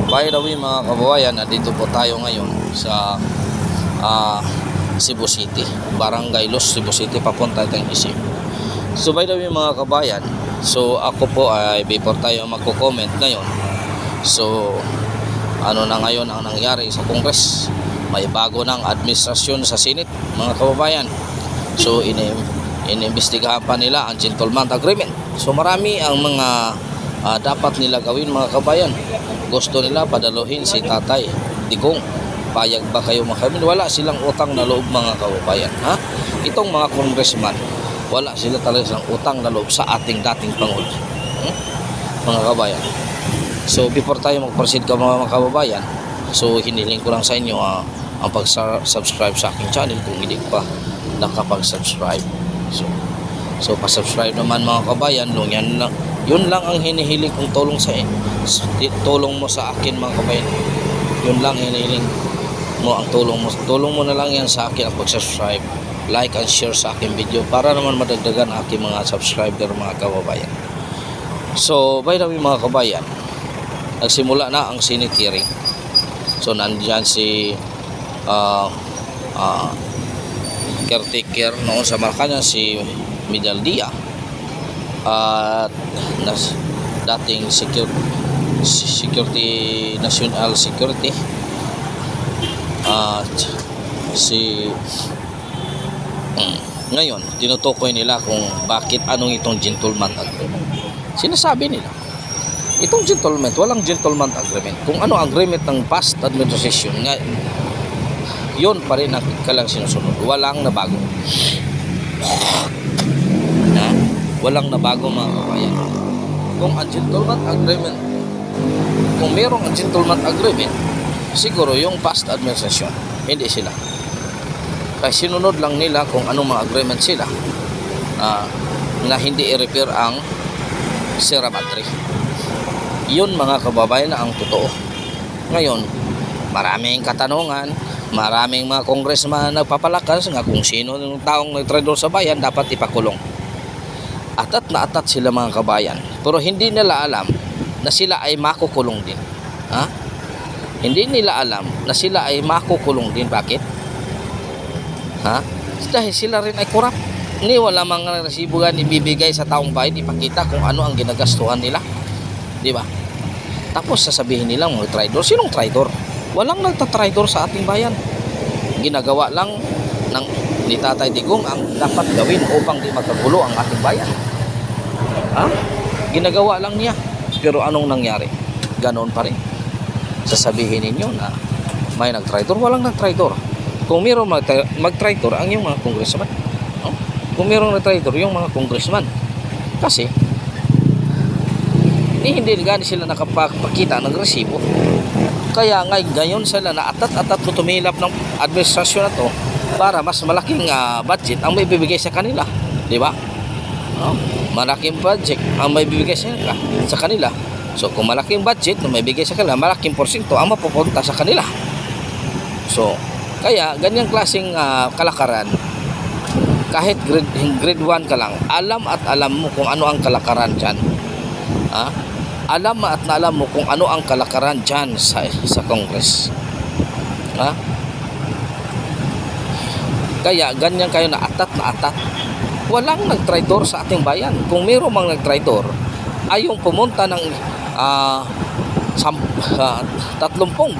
By the way mga kababayan, nandito po tayo ngayon sa Cebu City, Barangay Los, Cebu City, papunta tayong Isim. So by the way mga kababayan, so ako po ay before tayo magko-comment ngayon, so ano na ngayon ang nangyari sa Congress? May bago ng administrasyon sa Senate mga kababayan. So inimbestigahan pa nila ang gentleman agreement. So marami ang mga dapat nila gawin mga kababayan. Gusto nila padaluhin si Tatay Digong. Payag ba kayo makamin? Wala silang utang na loob mga kababayan. Ha? Itong mga congressman, wala sila talaga silang utang na loob sa ating dating Pangulo. Mga kababayan. So before tayo mag-proceed mga kababayan, so hiniling ko lang sa inyo ang pag-subscribe sa aking channel kung hindi pa nakapag-subscribe. So pa-subscribe naman mga kababayan, yun lang ang hinihiling kong tulong sa tulong mo sa akin mga kababayan. Yun lang hinihiling mo, ang tulong mo na lang yan sa akin, ang pag-subscribe, like and share sa aking video para naman madagdagan aking mga subscriber mga kababayan. So by the way mga kababayan, nagsimula na ang Senate hearing. So nandiyan si caretaker noon sa Malacanang, si Medaldia, at dating security national security at ngayon tinutukoy nila kung bakit anong itong gentleman agreement. Sinasabi nila itong gentleman, walang gentleman agreement. Kung ano agreement ng past administration nga, yun pa rin ang kalang sinusunod. Walang nabago. Walang nabago mga kabayan. Kung ang gentleman agreement, kung merong gentleman agreement, siguro yung past administration, hindi sila. Kasi sinunod lang nila kung anong mga agreement sila na hindi i-repair ang Sierra Madre. Yun mga kababayan na ang totoo. Ngayon, maraming katanungan, maraming mga congressman nagpapalakas nga kung sino yung taong nagtraidor sa bayan dapat ipakulong. Atat na atat sila mga kabayan, pero hindi nila alam na sila ay makukulong din. Ha? Hindi nila alam na sila ay makukulong din. Bakit? Ha? Dahil sila rin ay korap. Ni wala mga resibugan ibibigay sa taong bayan, ipakita kung ano ang ginagastuhan nila. Di ba? Tapos sasabihin nila mga traidor. Sinong traidor? Walang nagtatraidor sa ating bayan. Ginagawa lang ni Tatay Digong ang dapat gawin upang di magkagulo ang ating bayan. Ha? Ginagawa lang niya. Pero anong nangyari? Ganoon pa rin. Sasabihin ninyo na may nagtraidor. Walang nagtraidor. Kung mayroong magtraidor ang yung mga congressman. Kung mayroong nagtraidor yung mga congressman. Kasi hindi gani sila nakapakita ng resibo. Kaya ngayon sila na atat-atat ko tumilap ng administrasyon na to para mas malaking budget ang may bibigay sa kanila. Di ba? Malaking budget ang may bibigay sa kanila. So kung malaking budget na may bigay sa kanila, malaking porsyento ang mapupunta sa kanila. So kaya ganyang klaseng kalakaran, kahit grade 1 ka lang, alam at alam mo kung ano ang kalakaran dyan. Alam at alam mo kung ano ang kalakaran dyan sa Congress. Kaya ganyan kayo na atat. Walang nagtraidor sa ating bayan. Kung mayroong mga nagtraidor ay yung pumunta ng 30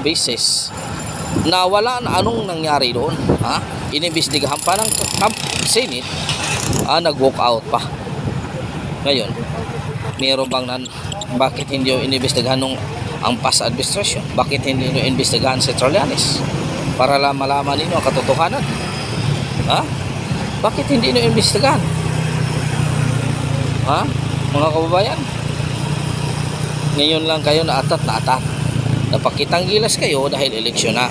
beses na wala na anong nangyari doon. Inimbestigahan pa ng Senate, nag-walk out pa. Ngayon, mayroon bang bakit hindi yung inimbestigahan ang past administration? Bakit hindi nyo inimbestigahan si Trillanes para malaman ninyo ang katotohanan? Bakit hindi nyo inimbestigahan? Mga kababayan, ngayon lang kayo na atat. Napakitang gilas kayo dahil eleksyon na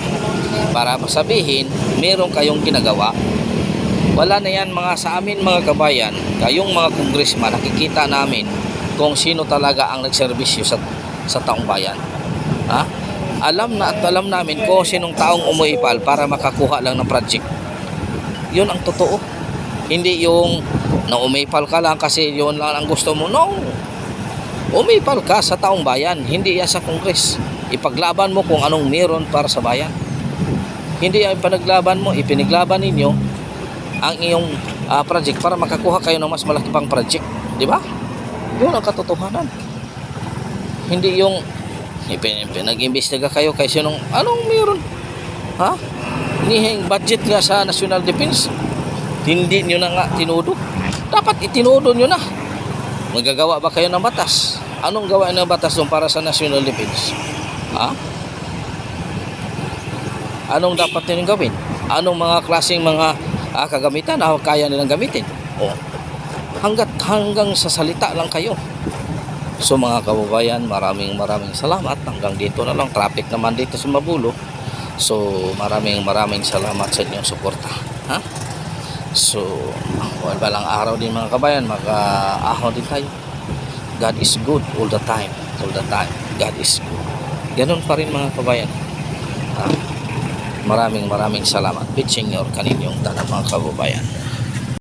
para masabihin meron kayong ginagawa. Wala na yan mga sa amin mga kabayan. Kayong mga congressman, nakikita namin kung sino talaga ang nagserbisyo sa taong bayan. Alam na at alam namin kung sinong taong umuipal para makakuha lang ng project. Yun ang totoo. Hindi yung na umipal ka lang kasi yun lang ang gusto mo. No. Umipal ka sa taong bayan, hindi yan sa Congress. Ipaglaban mo kung anong meron para sa bayan. Hindi ang panaglaban mo, ipinaglaban ninyo ang iyong project para makakuha kayo ng mas malaki pang project. Di ba? Yun ang katotohanan. Hindi yung pinag-imbestiga kayo kay sinong anong meron. Ha? Nihing budget nga sa National Defense. Hindi nyo na nga tinudo. Dapat itinudo nyo na. Magagawa ba kayo ng batas? Anong gawain ng batas doon para sa National Defense? Ha? Anong dapat nilang gawin? Anong mga klaseng mga kagamitan na kaya nilang gamitin? O, hanggang sa salita lang kayo. So mga kababayan, maraming salamat. Hanggang dito na lang. Traffic naman dito sa Mabulo. So maraming salamat sa inyong suporta. Ha? So, balang araw din mga kabayan, maka-ahon din tayo. God is good all the time. All the time. God is good. Ganun pa rin mga kabayan. Ha? Maraming salamat. Bitching your kaninyong tanang mga kababayan.